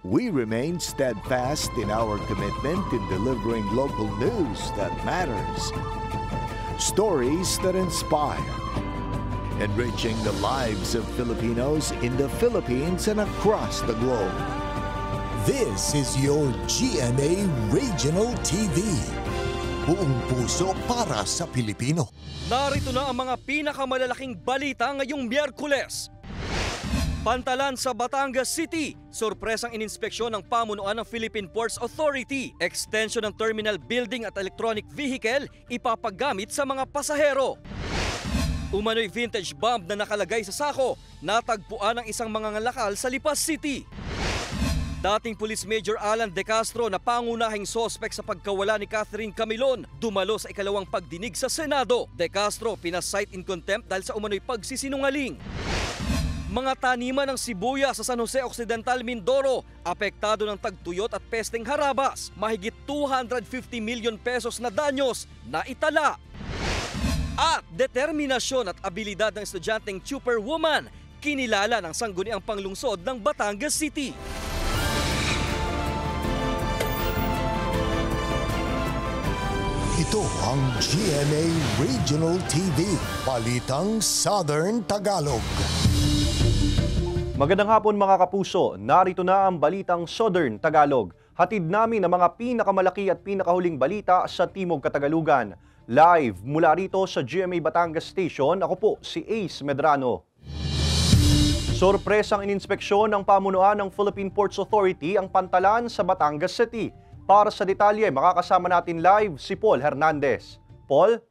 We remain steadfast in our commitment in delivering local news that matters. Stories that inspire. Enriching the lives of Filipinos in the Philippines and across the globe. This is your GMA Regional TV. Buong puso para sa Pilipino. Narito na ang mga pinakamalalaking balita ngayong Miyerkules. Pantalan sa Batangas City, sorpresang ininspeksyon ng pamunuan ng Philippine Ports Authority. Extension ng terminal building at electronic vehicle ipapagamit sa mga pasahero. Umano'y vintage bomb na nakalagay sa sako, natagpuan ng isang mangangalakal sa Lipas City. Dating Police Major Alan De Castro na pangunahing sospek sa pagkawala ni Catherine Camilon, dumalo sa ikalawang pagdinig sa Senado. De Castro pinasight in contempt dahil sa umano'y pagsisinungaling. Mga taniman ng sibuya sa San Jose Occidental, Mindoro, apektado ng tagtuyot at pesteng harabas. Mahigit 250 million pesos na danyos na itala. At determinasyon at abilidad ng estudyanteng Superwoman, kinilala ng sangguniang panglungsod ng Batangas City. Ito ang GMA Regional TV, Balitang Southern Tagalog. Magandang hapon mga kapuso, narito na ang Balitang Southern Tagalog. Hatid namin ang mga pinakamalaki at pinakahuling balita sa Timog Katagalugan. Live mula rito sa GMA Batangas Station, ako po si Ace Medrano. Sorpresang ininspeksyon ng pamunuan ng Philippine Ports Authority ang pantalan sa Batangas City. Para sa detalye, makakasama natin live si Paul Hernandez. Paul?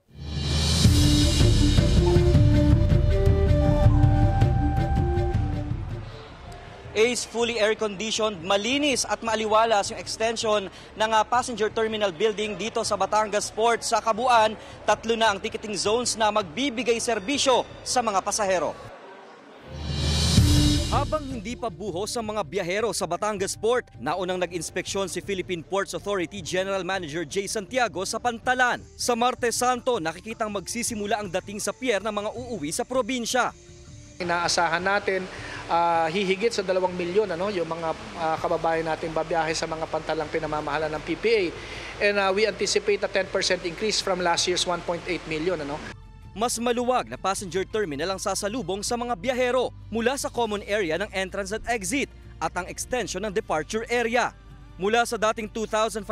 Ace, fully air-conditioned, malinis at maaliwalas yung extension ng passenger terminal building dito sa Batangas Port. Sa kabuuan, 3 na ang ticketing zones na magbibigay serbisyo sa mga pasahero. Habang hindi pa buhos ang mga biyahero sa Batangas Port, naunang nag-inspeksyon si Philippine Ports Authority General Manager Jay Santiago sa Pantalan. Sa Martes Santo, nakikitang magsisimula ang dating sa pier ng mga uuwi sa probinsya. Inaasahan natin hihigit sa 2 milyon yung mga kababayan nating babiyahe sa mga pantalang pinamamahalan ng PPA. And we anticipate a 10% increase from last year's 1.8 million. Mas maluwag na passenger terminal ang sasalubong sa mga biyahero mula sa common area ng entrance at exit at ang extension ng departure area. Mula sa dating 2,500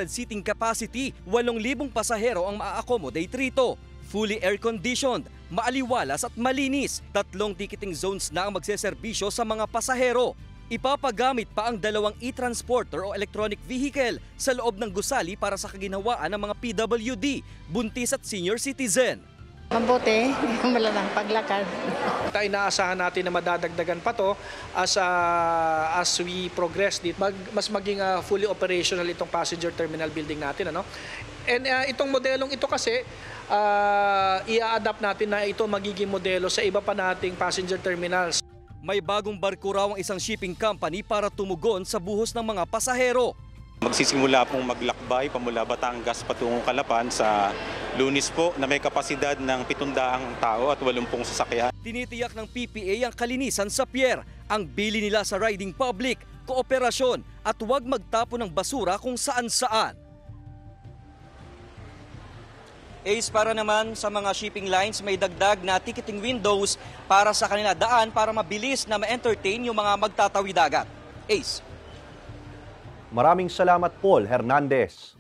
seating capacity, 8,000 pasahero ang maa-accommodate rito. Fully air-conditioned, maaliwalas at malinis. 3 ticketing zones na ang magseserbisyo sa mga pasahero. Ipapagamit pa ang 2 e-transporter o electronic vehicle sa loob ng gusali para sa kaginhawaan ng mga PWD, buntis at senior citizen. Mabuti, wala lang paglakad. Inaasahan natin na madadagdagan pa to as we progress dito. Mas maging fully operational itong passenger terminal building natin. And itong modelong ito kasi, i-adapt natin na ito magiging modelo sa iba pa nating passenger terminals. May bagong barko raw ang isang shipping company para tumugon sa buhos ng mga pasahero. Magsisimula pong maglakbay pamula Batangas patungong Calapan sa Lunes po na may kapasidad ng 700 tao at 80 sasakyan. Tinitiyak ng PPA ang kalinisan sa pier, ang bili nila sa riding public, kooperasyon at huwag magtapon ng basura kung saan-saan. Ace, para naman sa mga shipping lines, may dagdag na ticketing windows para sa kanila daan para mabilis na ma-entertain yung mga magtatawid dagat. Ace. Maraming salamat Paul Hernandez.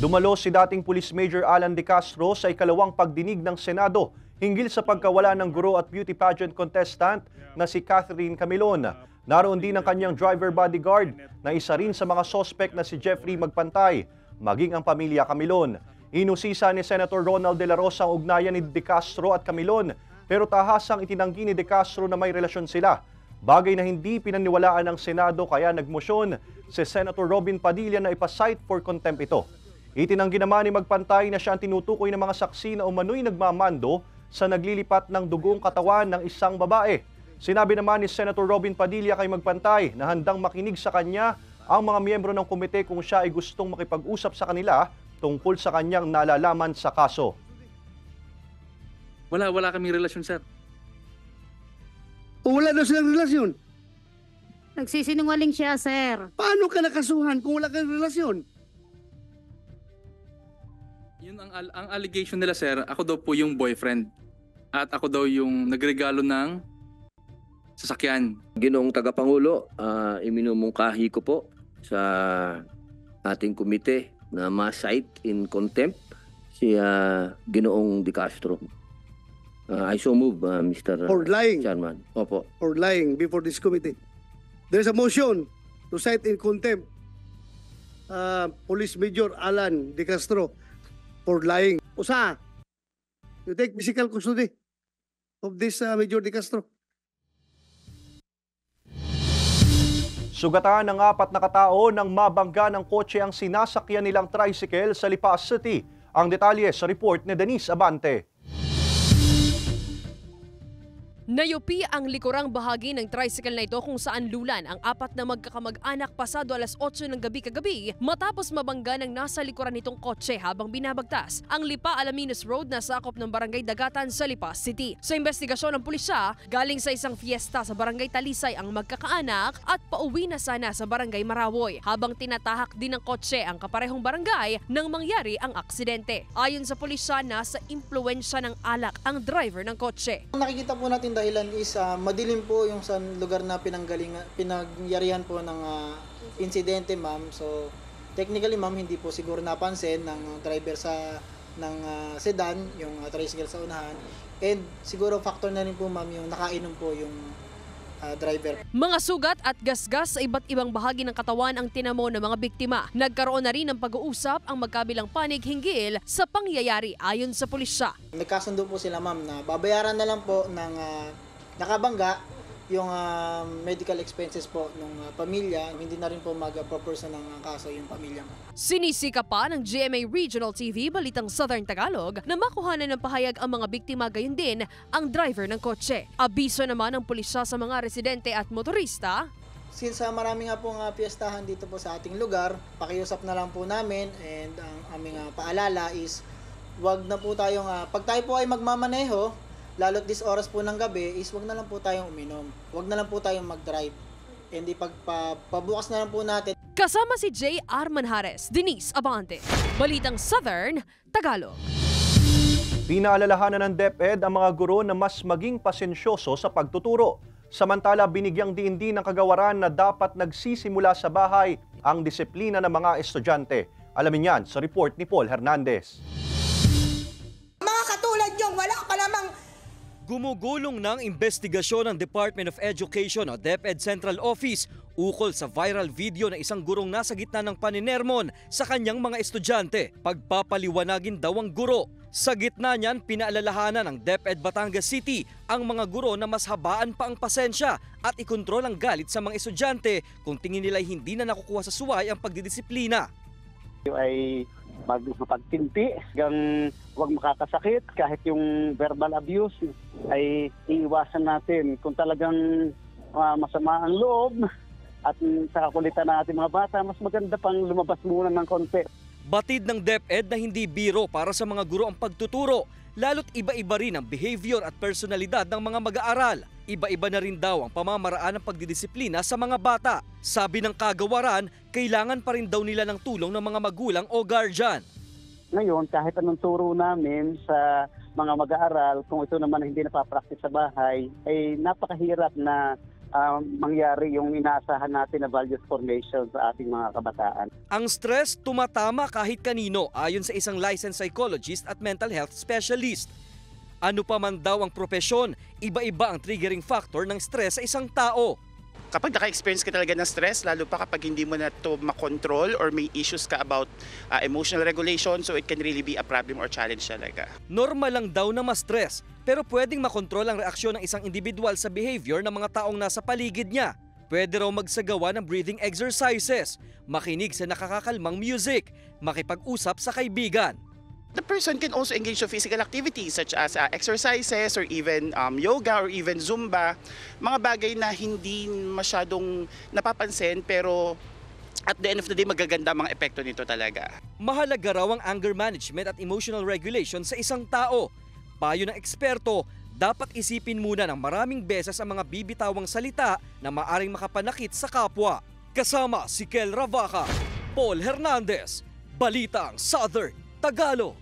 Dumalo si dating Police Major Alan De Castro sa ikalawang pagdinig ng Senado hinggil sa pagkawala ng guro at beauty pageant contestant na si Catherine Camilon. Naroon din ang kanyang driver bodyguard na isa rin sa mga sospek na si Jeffrey Magpantay, maging ang pamilya Camilon. Inusisa ni Senator Ronald De La Rosa ang ugnayan ni De Castro at Camilon, pero tahasang itinanggi ni De Castro na may relasyon sila. Bagay na hindi pinaniwalaan ng Senado kaya nagmosyon si Senator Robin Padilla na ipasight for contempt ito. Itinanggi naman ni Magpantay na siya ang tinutukoy ng mga saksi na umano'y nagmamando sa naglilipat ng dugong katawan ng isang babae. Sinabi naman ni Senator Robin Padilla kay Magpantay na handang makinig sa kanya ang mga miyembro ng komite kung siya ay gustong makipag-usap sa kanila tungkol sa kanyang nalalaman sa kaso. Wala kaming relasyon, sir. O wala daw silang relasyon. Nagsisinungaling siya, sir. Paano ka nakasuhan kung wala kang relasyon? Yun ang allegation nila, sir. Ako daw po yung boyfriend. At ako daw yung nagregalo ng sasakyan. Ginoong Tagapangulo, iminumungkahi ko po sa ating komite na ma-cite in contempt si Ginoong De Castro. I so move, Mr. For lying. Chairman. Opo. Or lying before this committee. There's a motion to cite in contempt Police Major Alan De Castro for lying. Usa, you take physical custody of this Major De Castro. Sugatan ng 4 na katao nang mabangga ng kotse ang sinasakyan nilang tricycle sa Lipa City. Ang detalye sa report ni Denise Abante. Nayupi ang likurang bahagi ng tricycle na ito kung saan lulan ang 4 na magkakamag-anak pasado alas 8 ng gabi kagabi matapos mabangga ng nasa likuran nitong kotse habang binabagtas ang Lipa Alaminos Road na sakop ng Barangay Dagatan sa Lipa City. Sa investigasyon ng pulisya, galing sa isang fiesta sa Barangay Talisay ang magkakaanak at pauwi na sana sa Barangay Marawoy habang tinatahak din ng kotse ang kaparehong barangay nang mangyari ang aksidente. Ayon sa pulisya, nasa impluwensya ng alak ang driver ng kotse. Nakikita po natin dahilan is madilim po yung sa lugar na pinagyarihan po ng insidente, ma'am. So technically, ma'am, hindi po siguro napansin ng driver ng sedan, yung tricycle sa unahan. And siguro factor na rin po, ma'am, yung nakainom po yung driver. Mga sugat at gasgas sa iba't ibang bahagi ng katawan ang tinamo ng mga biktima. Nagkaroon na rin ng pag-uusap ang magkabilang panig hinggil sa pangyayari ayon sa pulisya. Nagkasundo po sila, ma'am, na babayaran na lang po ng nakabangga yung medical expenses po ng pamilya. Hindi na rin po mag-proportion ng kaso yung pamilya. Sinisika pa ng GMA Regional TV Balitang Southern Tagalog na makuhanan ng pahayag ang mga biktima, gayon din ang driver ng kotse. Abiso naman ng pulisya sa mga residente at motorista. Since marami nga pong piyestahan dito po sa ating lugar, pakiusap na lang po namin, and ang aming paalala is wag na po tayong, pag tayo po ay magmamaneho, lalo't this oras po ng gabi, is wag na lang po tayong uminom. Wag na lang po tayong mag-drive. Hindi pabukas na lang po natin. Kasama si J.R. Manjares, Denise Abante, Balitang Southern Tagalog. Pinaalalahanan ng DepEd ang mga guro na mas maging pasensyoso sa pagtuturo. Samantala, binigyang diin din ng kagawaran na dapat nagsisimula sa bahay ang disiplina ng mga estudyante. Alamin yan sa report ni Paul Hernandez. Mga katulad niyong wala pa namang Gumugulong ng investigasyon ng Department of Education o DepEd Central Office ukol sa viral video na isang gurong nasa gitna ng paninermon sa kanyang mga estudyante. Pagpapaliwanagin daw ang guro. Sa gitna niyan, pinaalalahanan ng DepEd Batangas City ang mga guro na mas habaan pa ang pasensya at ikontrol ang galit sa mga estudyante kung tingin nila'y hindi na nakukuha sa suway ang pagdidisiplina. Ay magpagtimpi, hanggang huwag makakasakit, kahit yung verbal abuse ay iiwasan natin. Kung talagang masama ang loob at sa kakulitan natin mga bata, mas maganda pang lumabas muna ng konti. Batid ng DepEd na hindi biro para sa mga guro ang pagtuturo, lalo't iba-iba rin ang behavior at personalidad ng mga mag-aaral. Iba-iba na rin daw ang pamamaraan ng pagdidisiplina sa mga bata. Sabi ng kagawaran, kailangan pa rin daw nila ng tulong ng mga magulang o guardian. Ngayon, kahit anong turo namin sa mga mag-aaral, kung ito naman hindi napapractice sa bahay, ay napakahirap na mangyari yung inaasahan natin na values formation sa ating mga kabataan. Ang stress tumatama kahit kanino ayon sa isang licensed psychologist at mental health specialist. Ano pa man daw ang propesyon, iba-iba ang triggering factor ng stress sa isang tao. Kapag naka-experience ka talaga ng stress, lalo pa kapag hindi mo na ito makontrol or may issues ka about emotional regulation, so it can really be a problem or challenge talaga. Normal lang daw na ma-stress, pero pwedeng makontrol ang reaksyon ng isang individual sa behavior ng mga taong nasa paligid niya. Pwede raw magsagawa ng breathing exercises, makinig sa nakakakalmang music, makipag-usap sa kaibigan. The person can also engage in physical activities such as exercises or even yoga or even Zumba. Mga bagay na hindi masyadong napapansin pero at the end of the day magaganda mga epekto nito talaga. Mahalaga raw ang anger management at emotional regulation sa isang tao. Payo ng eksperto, dapat isipin muna ng maraming beses ang mga bibitawang salita na maaring makapanakit sa kapwa. Kasama si Kel Ravaca, Paul Hernandez, Balitang Southern Tagalog.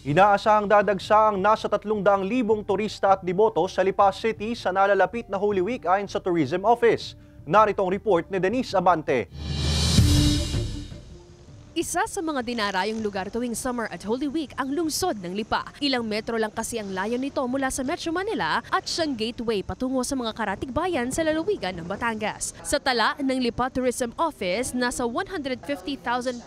Inaasahang dadagsa ang nasa 300,000 turista at deboto sa Lipa City sa nalalapit na Holy Week ayon sa Tourism Office. Narito ang report ni Denise Abante. Isa sa mga dinarayong lugar tuwing summer at Holy Week ang lungsod ng Lipa. Ilang metro lang kasi ang layo nito mula sa Metro Manila at siyang gateway patungo sa mga karatig-bayan sa lalawigan ng Batangas. Sa tala ng Lipa Tourism Office, nasa 150,000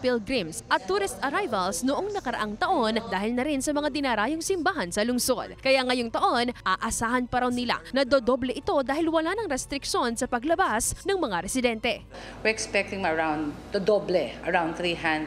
pilgrims at tourist arrivals noong nakaraang taon dahil na rin sa mga dinarayong simbahan sa lungsod. Kaya ngayong taon, aasahan pa raw nila na dodoble ito dahil wala ng restriksyon sa paglabas ng mga residente. We're expecting around dodoble, around 300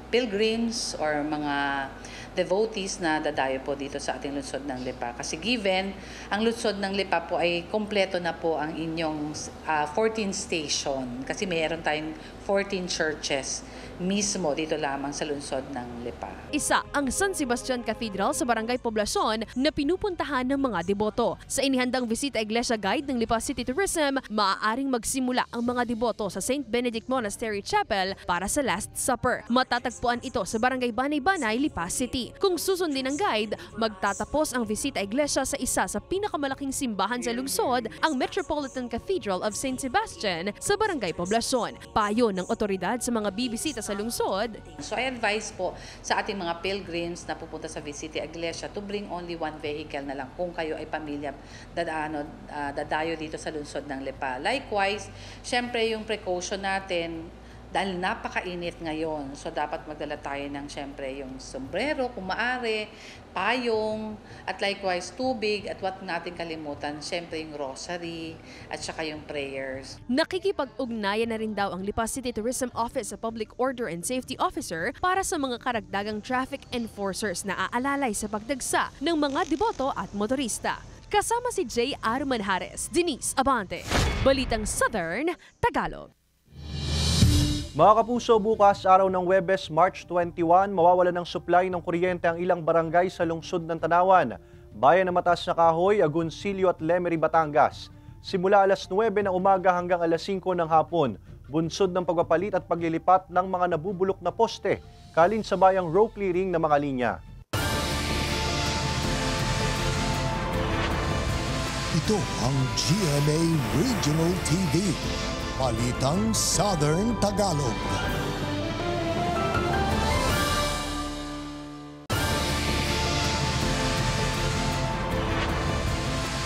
pilgrims or mga devotees na dadayo po dito sa ating lungsod ng Lipa. Kasi given, ang lungsod ng Lipa po ay kompleto na po ang inyong 14 station. Kasi mayroon tayong 14 churches mismo dito lamang sa lungsod ng Lipa. Isa ang San Sebastian Cathedral sa Barangay Poblacion na pinupuntahan ng mga deboto. Sa inihandang Visita Iglesia Guide ng Lipa City Tourism, maaaring magsimula ang mga deboto sa St. Benedict Monastery Chapel para sa Last Supper. Matatagpuan ito sa Barangay Banay-Banay, Lipa City. Kung susundin ng guide, magtatapos ang Visita Iglesia sa isa sa pinakamalaking simbahan sa lungsod, ang Metropolitan Cathedral of St. Sebastian sa Barangay Poblacion. Payo ng otoridad sa mga bibisita sa lungsod. So I advise po sa ating mga pilgrims na pupunta sa Visita Iglesia to bring only one vehicle na lang kung kayo ay pamilya dadayo dito sa lungsod ng Lipa. Likewise, syempre yung precaution natin dahil napakainit ngayon. So dapat magdala tayo ng syempre yung sombrero kung maaari, payong, at likewise tubig, at what natin kalimutan, syempre yung rosary at saka yung prayers. Nakikipag-ugnayan na rin daw ang Lipa City Tourism Office sa Public Order and Safety Officer para sa mga karagdagang traffic enforcers na aalalay sa pagdagsa ng mga deboto at motorista. Kasama si J. R. Manjares, Denise Abante, Balitang Southern Tagalog. Mga kapuso, bukas araw ng Huwebes, March 21, mawawala ng supply ng kuryente ang ilang barangay sa lungsod ng Tanawan, bayan ng Mataas na Kahoy, Agoncillo at Lemery, Batangas. Simula alas 9 ng umaga hanggang alas 5 ng hapon, bunsod ng pagpapalit at paglilipat ng mga nabubulok na poste, kalin sa bayang row clearing ng mga linya. Ito ang GMA Regional TV. Balitang Southern Tagalog.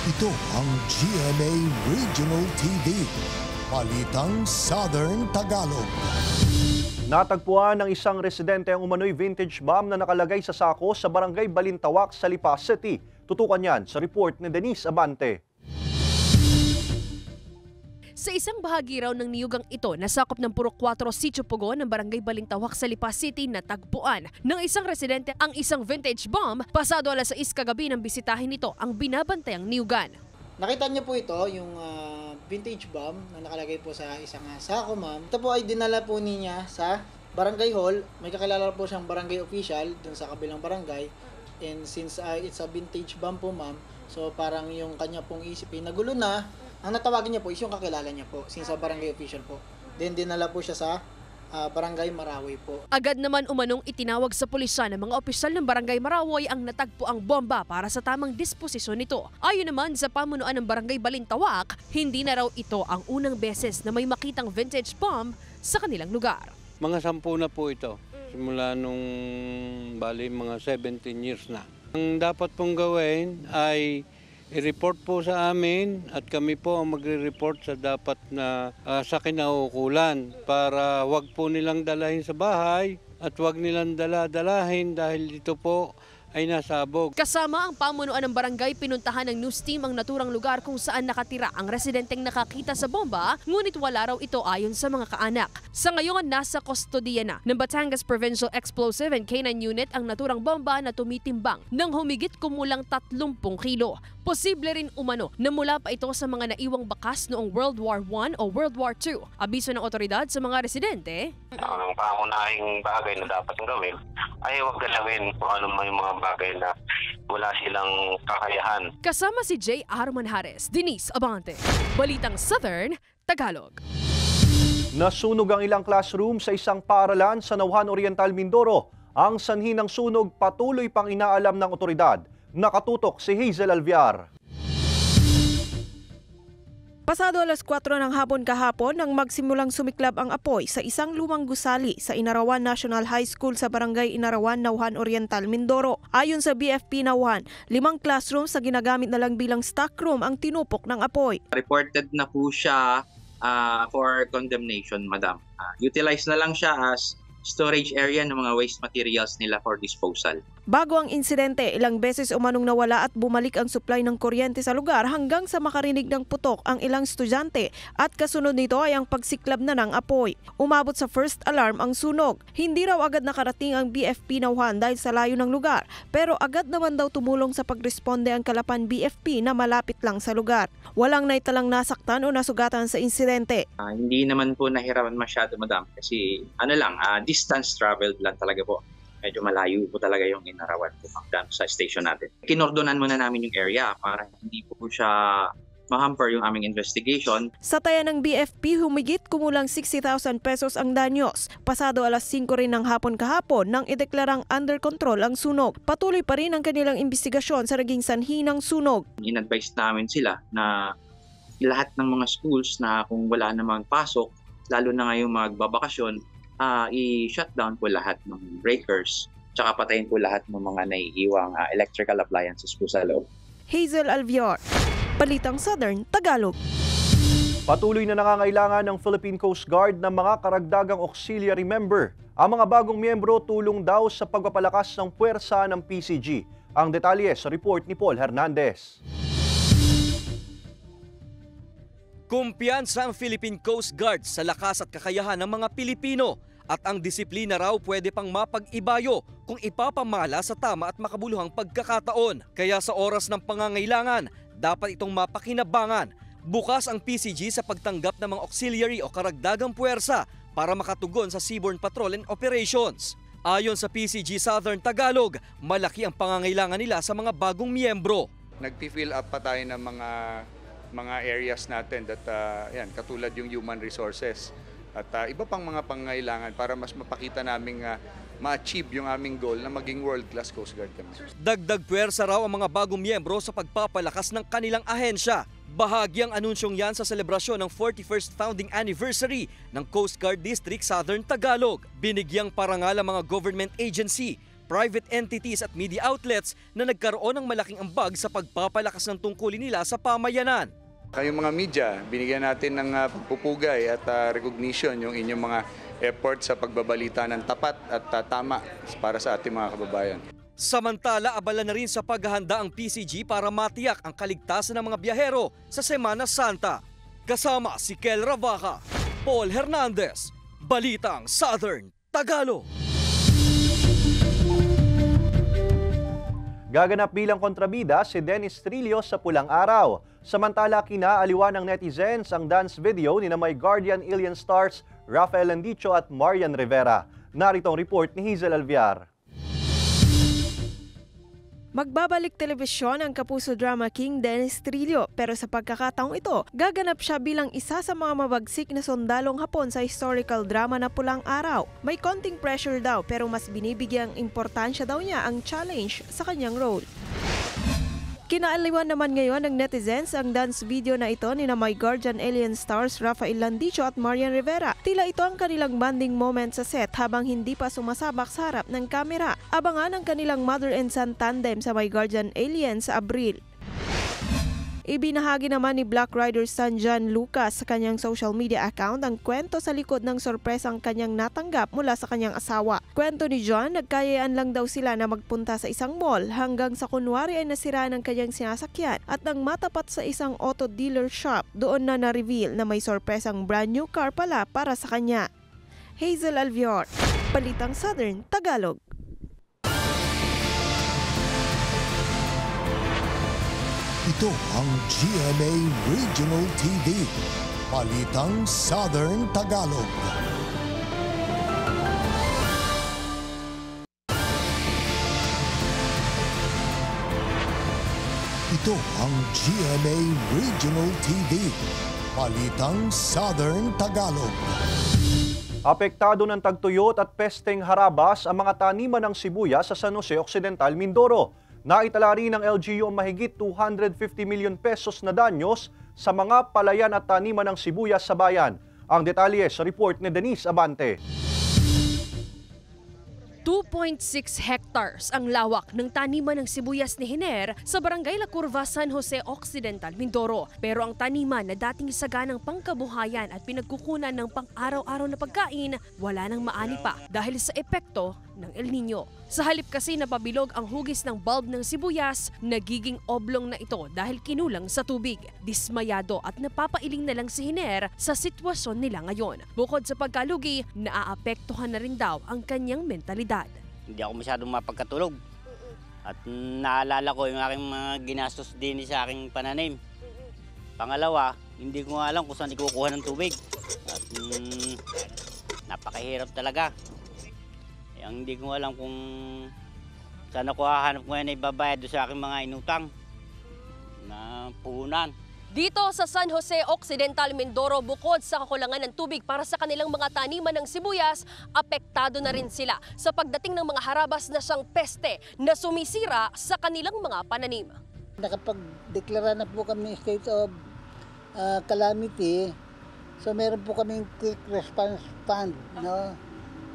Ito ang GMA Regional TV. Balitang Southern Tagalog. Natagpuan ng isang residente ang umano'y vintage bomb na nakalagay sa sako sa Barangay Balintawak sa Lipa City. Tutukan yan sa report ni Denise Abante. Sa isang bahagi raw ng niyugang ito na sakop ng Purok 4 Sitio Pugon ng Barangay Balintawak sa Lipa City, natagpuan ng isang residente ang isang vintage bomb. Pasado alas 6 kagabi nang bisitahin nito ang binabantayang niyugan. Nakita niyo po ito, yung vintage bomb na nakalagay po sa isang sako, ma'am. Ito po ay dinala po niya sa barangay hall. May kakilala po siyang barangay official dun sa kabilang barangay. And since it's a vintage bomb po, ma'am, so parang yung kanya pong isipin, nagulo na. Ang natawagin niya po is yung kakilala niya po, since sa barangay official po. Then dinala po siya sa Barangay Marawi po. Agad naman umanong itinawag sa pulisyan ng mga opisyal ng Barangay Marawi ang natagpuang bomba para sa tamang disposisyon nito. Ayon naman sa pamunuan ng Barangay Balintawak, hindi na raw ito ang unang beses na may makitang vintage bomb sa kanilang lugar. Mga 10 na po ito, simula nung mga 17 years na. Ang dapat pong gawin ay i-report po sa amin at kami po ang magre-report sa dapat na sa kinaukulan para wag po nilang dalahin sa bahay at wag nilang dala-dalahin dahil dito po ay nasabog. Kasama ang pamunuan ng barangay, pinuntahan ng news team ang naturang lugar kung saan nakatira ang residenteng nakakita sa bomba, ngunit wala raw ito ayon sa mga kaanak. Sa ngayon, nasa kustodiya na ng Batangas Provincial Explosive and K9 Unit ang naturang bomba na tumitimbang ng humigit kumulang 30 kilo. Posible rin umano na mula pa ito sa mga naiwang bakas noong World War I o World War II. Abiso ng otoridad sa mga residente. Ang pangunahing bagay na dapat gawin ay huwag galawin kung ano may mga bagay na wala silang kakayahan. Kasama si J.R. Manjares, Denise Abante, Balitang Southern, Tagalog. Nasunog ang ilang classroom sa isang paaralan sa Nauhan Oriental, Mindoro. Ang sanhi ng sunog patuloy pang inaalam ng otoridad. Nakatutok si Hazel Alviar. Pasado alas 4 ng hapon kahapon nang magsimulang sumiklab ang apoy sa isang lumang gusali sa Inarawan National High School sa Barangay Inarawan, Nauhan Oriental, Mindoro. Ayon sa BFP Nauhan, 5 classrooms na ginagamit na lang bilang stockroom ang tinupok ng apoy. Reported na po siya for condemnation, madam. Utilize na lang siya as storage area ng mga waste materials nila for disposal. Bago ang insidente, ilang beses umanong nawala at bumalik ang supply ng kuryente sa lugar hanggang sa makarinig ng putok ang ilang estudyante at kasunod nito ay ang pagsiklab na ng apoy. Umabot sa first alarm ang sunog. Hindi raw agad nakarating ang BFP Nauhan dahil sa layo ng lugar, pero agad naman daw tumulong sa pagresponde ang Kalapan BFP na malapit lang sa lugar. Walang naitalang nasaktan o nasugatan sa insidente. Hindi naman po nahirapan masyado, madam, kasi distance traveled lang talaga po. Medyo malayo po talaga yung Inarawan po hanggang sa station natin. Kinordonan muna namin yung area para hindi po siya ma-hamper yung aming investigation. Sa taya ng BFP, humigit kumulang 60,000 pesos ang danyos. Pasado alas 5 rin ng hapon kahapon nang ideklarang under control ang sunog. Patuloy pa rin ang kanilang investigasyon sa naging sanhi ng sunog. In-advise namin sila na lahat ng mga schools na kung wala namang pasok, lalo na ngayong magbabakasyon, i-shutdown po lahat ng breakers, tsaka patayin po lahat ng mga naiiwang electrical appliances po sa loob. Hazel Alviar, Balitang Southern, Tagalog. Patuloy na nangangailangan ng Philippine Coast Guard ng mga karagdagang auxiliary member. Ang mga bagong miyembro tulong daw sa pagpapalakas ng puwersa ng PCG. Ang detalye sa report ni Paul Hernandez. Kumpiyansa ang Philippine Coast Guard sa lakas at kakayahan ng mga Pilipino at ang disiplina raw pwede pang mapag-ibayo kung ipapamala sa tama at makabuluhang pagkakataon. Kaya sa oras ng pangangailangan, dapat itong mapakinabangan. Bukas ang PCG sa pagtanggap ng mga auxiliary o karagdagang puwersa para makatugon sa seaborne patrol and operations. Ayon sa PCG Southern Tagalog, malaki ang pangangailangan nila sa mga bagong miyembro. Nagti-fill up pa tayo ng mga areas natin that katulad yung human resources at iba pang mga pangangailangan para mas mapakita naming ma-achieve yung aming goal na maging world-class Coast Guard kami. Dagdag puwersa raw ang mga bagong miyembro sa pagpapalakas ng kanilang ahensya. Bahagi ang anunsyong yan sa selebrasyon ng 41st founding anniversary ng Coast Guard District Southern Tagalog. Binigyang parangal ang mga government agency, private entities at media outlets na nagkaroon ng malaking ambag sa pagpapalakas ng tungkulin nila sa pamayanan. Kayong mga media, binigyan natin ng pagpupugay at recognition yung inyong mga effort sa pagbabalita ng tapat at tama para sa ating mga kababayan. Samantala, abala na rin sa paghahanda ang PCG para matiyak ang kaligtasan ng mga biyahero sa Semana Santa. Kasama si Kel Ravaca, Paul Hernandez, Balitang Southern Tagalog. Gaganap bilang kontrabida si Dennis Trillo sa Pulang Araw. Samantala, kinaaliwan ng netizens ang dance video ni na My Guardian Alien stars Rafael Landicho at Marian Rivera. Narito ang report ni Hazel Alviar. Magbabalik telebisyon ang Kapuso Drama King Dennis Trillo, pero sa pagkakataong ito, gaganap siya bilang isa sa mga mabagsik na sundalong Hapon sa historical drama na Pulang Araw. May konting pressure daw pero mas binibigyang importansya daw niya ang challenge sa kanyang role. Kinaaliwan naman ngayon ng netizens ang dance video na ito ni na My Guardian Alien stars Rafael Landicho at Marian Rivera. Tila ito ang kanilang bonding moment sa set habang hindi pa sumasabak sa harap ng kamera. Abangan ang kanilang mother and son tandem sa My Guardian Alien sa Abril. Ibinahagi naman ni Black Rider's son John Lucas sa kanyang social media account ang kwento sa likod ng sorpresang kanyang natanggap mula sa kanyang asawa. Kwento ni John, nagkayaan lang daw sila na magpunta sa isang mall hanggang sa kunwari ay nasiraan ang kanyang sinasakyan at nang matapat sa isang auto dealer shop, doon na na-reveal na may sorpresang brand new car pala para sa kanya. Hazel Alviar, Balitang Southern Tagalog. Ito ang GMA Regional TV, Balitang Southern Tagalog. Ito ang GMA Regional TV. Balitang Southern Tagalog. Apektado ng tagtuyot at pesteng harabas ang mga taniman ng sibuyas sa San Jose Occidental, Mindoro. Naitala rin ng LGU ang mahigit 250 million pesos na danyos sa mga palayan at taniman ng sibuyas sa bayan. Ang detalye sa report ni Denise Abante. 2.6 hectares ang lawak ng taniman ng sibuyas ni Hiner sa Barangay La Curva, San Jose Occidental, Mindoro. Pero ang taniman na dating saganang pangkabuhayan at pinagkukunan ng pang-araw-araw na pagkain, wala nang maani pa dahil sa epekto ng El Nino. Sa halip kasi napabilog ang hugis ng bulb ng sibuyas, nagiging oblong na ito dahil kinulang sa tubig. Dismayado at napapailing na lang si Hiner sa sitwasyon nila ngayon. Bukod sa pagkalugi, naaapektuhan na rin daw ang kanyang mentalidad. Hindi ako masyadong mapagkatulog. At naalala ko yung aking mga ginastos din sa aking pananim. Pangalawa, hindi ko alam kung saan ikukuha ng tubig. At napakahirap talaga. Ang hindi ko alam kung saan ako hahanap ko yan ibabayad sa aking mga inutang na puhunan. Dito sa San Jose Occidental, Mindoro, bukod sa kakulangan ng tubig para sa kanilang mga taniman ng sibuyas, apektado na rin sila sa pagdating ng mga harabas na siyang peste na sumisira sa kanilang mga pananim. Nakapag-deklara na po kami state of calamity, so meron po kaming quick response fund, no?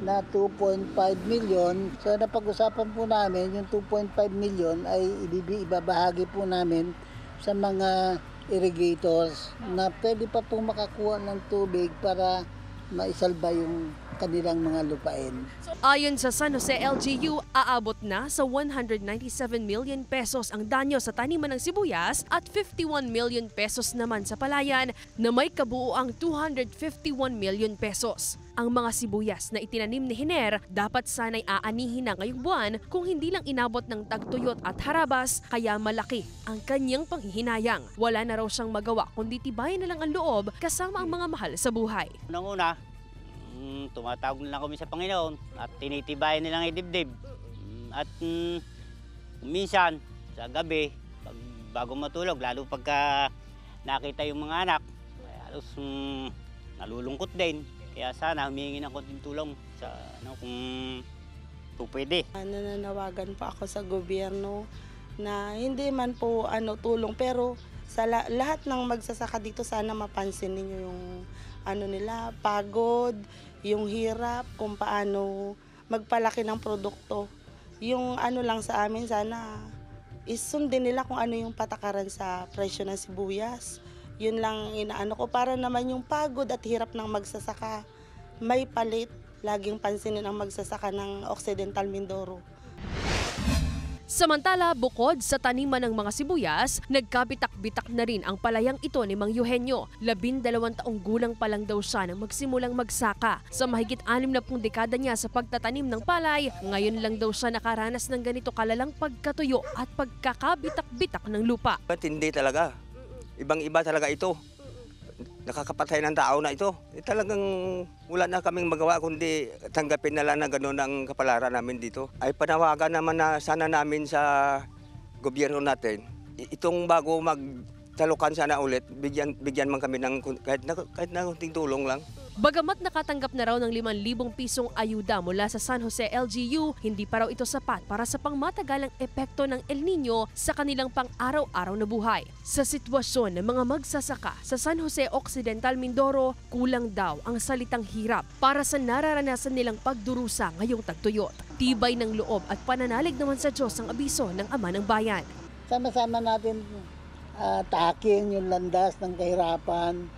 Na 2.5 million. So napag-usapan po namin yung 2.5 million ay ibabahagi po namin sa mga irrigators na pwede pa pong makakuha ng tubig para maisalba yung kanilang mga lupain. Ayon sa San Jose LGU, aabot na sa 197 million pesos ang danyo sa taniman ng sibuyas at 51 million pesos naman sa palayan na may kabuuang 251 million pesos. Ang mga sibuyas na itinanim ni Hiner dapat sana'y aanihin na ngayong buwan kung hindi lang inabot ng tagtuyot at harabas kaya malaki ang kanyang panghihinayang. Wala na raw siyang magawa kundi tibayan na lang ang loob kasama ang mga mahal sa buhay. Unang-una, tumatawag na lang kami sa Panginoon at tinitibayan nilang idibdib. At minsan sa gabi, bago matulog, lalo pagka nakita yung mga anak, halos nalulungkot din. Kaya sana humingi ng konting tulong sa kung pwede. Nananawagan po ako sa gobyerno na hindi man po tulong pero sa lahat ng magsasaka dito sana mapansin ninyo yung nila, pagod, yung hirap, kung paano magpalaki ng produkto. Yung lang sa amin sana isundin nila kung ano yung patakaran sa presyo ng sibuyas. Yun lang inaano ko para naman yung pagod at hirap ng magsasaka may palit. Laging pansinin ang magsasaka ng Occidental Mindoro. Samantala, bukod sa taniman ng mga sibuyas, nagkabitak-bitak na rin ang palayang ito ni Mang Eugenio. 12 taong gulang pa lang daw siya nang magsimulang magsaka. Sa mahigit 60 dekada niya sa pagtatanim ng palay, ngayon lang daw siya nakaranas ng ganito kalalang pagkatuyo at pagkakabitak-bitak ng lupa. Hindi talaga. Ibang-iba talaga ito. Nakakapatay ng tao na ito. Talagang wala na kaming magawa kundi tanggapin na lang na gano'n ang kapalaran namin dito. Ay panawagan naman na sana namin sa gobyerno natin. Itong bago magtalukan sana ulit, bigyan man kami ng kahit na kunting tulong lang. Bagamat nakatanggap na raw ng 5,000 pisong ayuda mula sa San Jose LGU, hindi pa raw ito sapat para sa pangmatagalang epekto ng El Nino sa kanilang pang-araw-araw na buhay. Sa sitwasyon ng mga magsasaka sa San Jose Occidental, Mindoro, kulang daw ang salitang hirap para sa nararanasan nilang pagdurusa ngayong tagtuyot. Tibay ng loob at pananalig naman sa Diyos ang abiso ng Ama ng Bayan. Sama-sama natin tahakin yung landas ng kahirapan.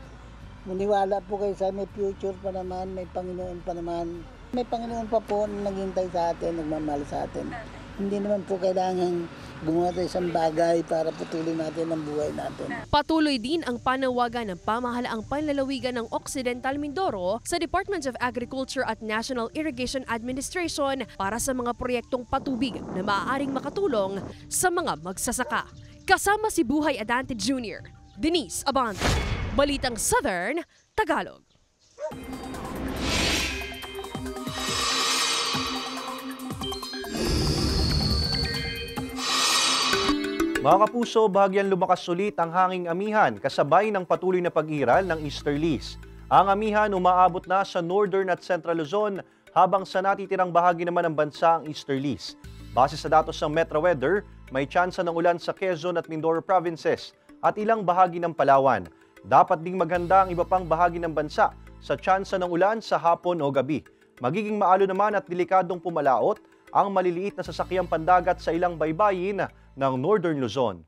Maniwala po kayo sa may future pa naman, may Panginoon pa naman. May Panginoon pa po na naghintay sa atin, nagmamahal sa atin. Hindi naman po kailangan gumawa tayo isang bagay para patuloy natin ang buhay natin. Patuloy din ang panawagan ng pamahalaang panlalawigan ng Occidental Mindoro sa Department of Agriculture at National Irrigation Administration para sa mga proyektong patubig na maaaring makatulong sa mga magsasaka. Kasama si Buhay Adante Jr., Denise Abante. Balitang Southern Tagalog. Mga kapuso, bahagyang lumakas ulit ang hanging amihan kasabay ng patuloy na pag-iral ng easterlies. Ang amihan umaabot na sa northern at central Luzon habang sa natitirang bahagi naman ng bansa ang easterlies. Base sa datos ng Metro Weather, may tsansa ng ulan sa Quezon at Mindoro provinces at ilang bahagi ng Palawan. Dapat ding maghanda ang iba pang bahagi ng bansa sa tsansa ng ulan sa hapon o gabi. Magiging maalo naman at delikadong pumalaot ang maliliit na sasakyang pandagat sa ilang baybayin ng Northern Luzon.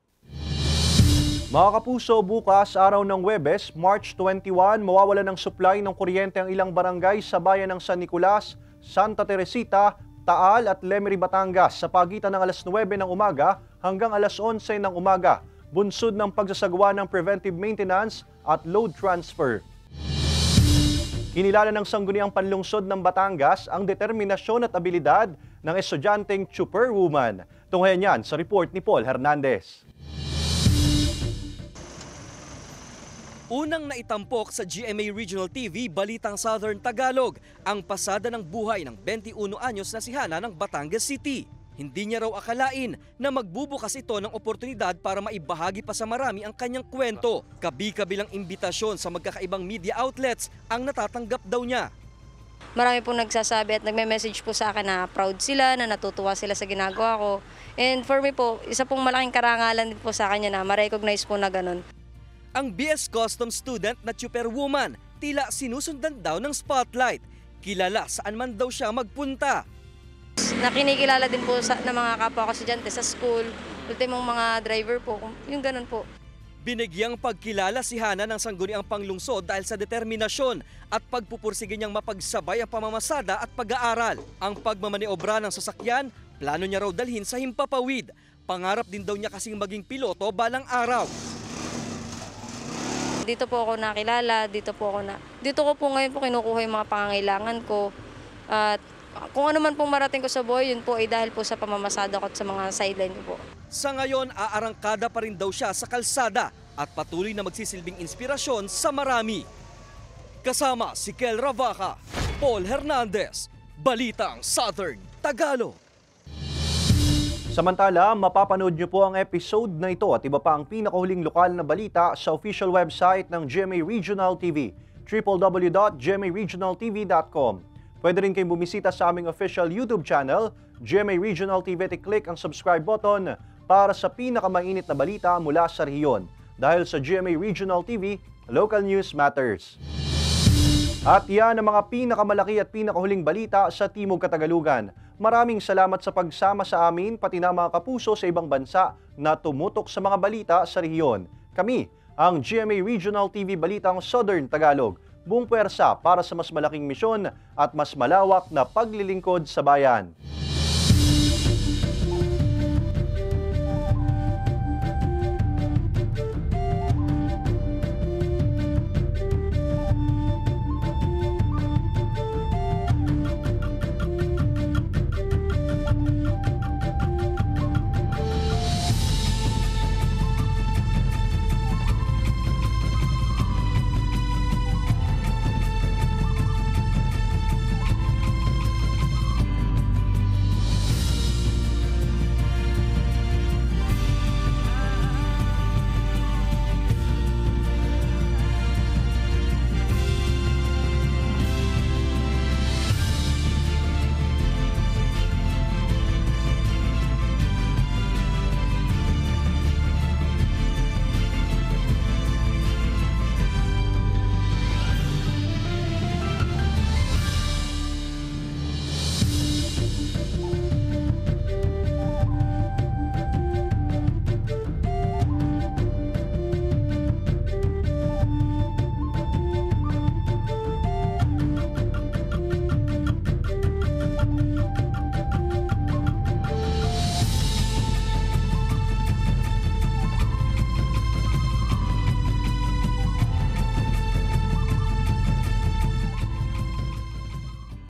Mga kapuso, bukas, araw ng Huwebes, March 21, mawawala ng supply ng kuryente ang ilang barangay sa bayan ng San Nicolas, Santa Teresita, Taal at Lemery, Batangas sa pagitan ng alas 9 ng umaga hanggang alas 11 ng umaga, bunsod ng pagsasagawa ng preventive maintenance at load transfer. Kinilala ng Sangguniang Panlungsod ng Batangas ang determinasyon at abilidad ng estudyanteng Superwoman. Tunghayan yan sa report ni Paul Hernandez. Unang naitampok sa GMA Regional TV Balitang Southern Tagalog ang pasada ng buhay ng 21 anyos na si Hana ng Batangas City. Hindi niya raw akalain na magbubukas ito ng oportunidad para maibahagi pa sa marami ang kanyang kwento. Kabi-kabilang imbitasyon sa magkakaibang media outlets ang natatanggap daw niya. Marami pong nagsasabi at nagme-message po sa akin na proud sila, na natutuwa sila sa ginagawa ko. And for me po, isa pong malaking karangalan din po sa kanya na ma-recognize po na ganun. Ang BS Custom student na Superwoman, tila sinusundan daw ng spotlight. Kilala saan man daw siya magpunta. Na kinikilala din po ng mga kapwa ko estudyante sa school, ultimong mga driver po, yung ganun po. Binigyang pagkilala si Hana ng Sangguniang Panlungsod dahil sa determinasyon at pagpupursige niyang mapagsabay ang pamamasada at pag-aaral. Ang pagmamaniobra ng sasakyan, plano niya raw dalhin sa himpapawid. Pangarap din daw niya kasing maging piloto balang araw. Dito po ako nakilala, dito ko po ngayon po kinukuha yung mga pangangailangan ko. At kung ano man pong marating ko sa buhay, yun po ay dahil po sa pamamasada ko at sa mga sideline ko po. Sa ngayon, aarangkada pa rin daw siya sa kalsada at patuloy na magsisilbing inspirasyon sa marami. Kasama si Kel Ravaca, Paul Hernandez, Balitang Southern Tagalog. Samantala, mapapanood niyo po ang episode na ito at iba pa ang pinakahuling lokal na balita sa official website ng GMA Regional TV, www.gmaregionaltv.com. Pwede rin kayong bumisita sa aming official YouTube channel, GMA Regional TV, at i-click ang subscribe button para sa pinakamainit na balita mula sa rehiyon. Dahil sa GMA Regional TV, local news matters. At yan ang mga pinakamalaki at pinakahuling balita sa Timog Katagalugan. Maraming salamat sa pagsama sa amin, pati na mga kapuso sa ibang bansa na tumutok sa mga balita sa rehiyon. Kami, ang GMA Regional TV Balitang Southern Tagalog, buong puwersa para sa mas malaking misyon at mas malawak na paglilingkod sa bayan.